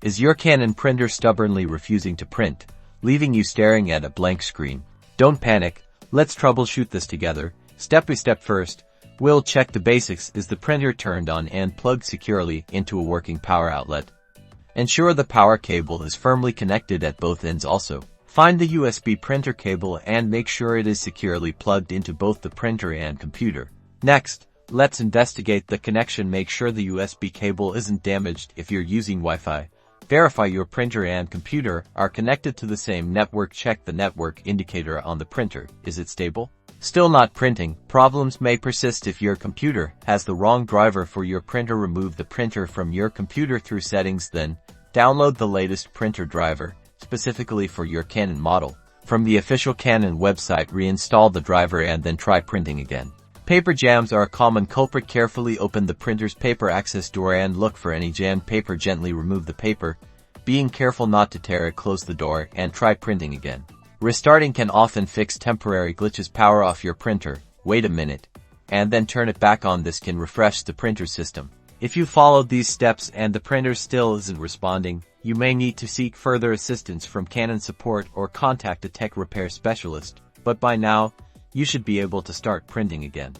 Is your Canon printer stubbornly refusing to print, leaving you staring at a blank screen? Don't panic, let's troubleshoot this together. Step by step. First, we'll check the basics. Is the printer turned on and plugged securely into a working power outlet? Ensure the power cable is firmly connected at both ends. Also, find the USB printer cable and make sure it is securely plugged into both the printer and computer. Next, let's investigate the connection. Make sure the USB cable isn't damaged. If you're using Wi-Fi, verify your printer and computer are connected to the same network. Check the network indicator on the printer. Is it stable? Still not printing? Problems may persist if your computer has the wrong driver for your printer. Remove the printer from your computer through settings, then download the latest printer driver specifically for your Canon model. From the official Canon website, reinstall the driver and then try printing again. Paper jams are a common culprit. Carefully open the printer's paper access door and look for any jammed paper. Gently remove the paper, being careful not to tear it. Close the door and try printing again. Restarting can often fix temporary glitches. Power off your printer, wait a minute, and then turn it back on. This can refresh the printer system. If you followed these steps and the printer still isn't responding, you may need to seek further assistance from Canon support or contact a tech repair specialist. But by now, you should be able to start printing again.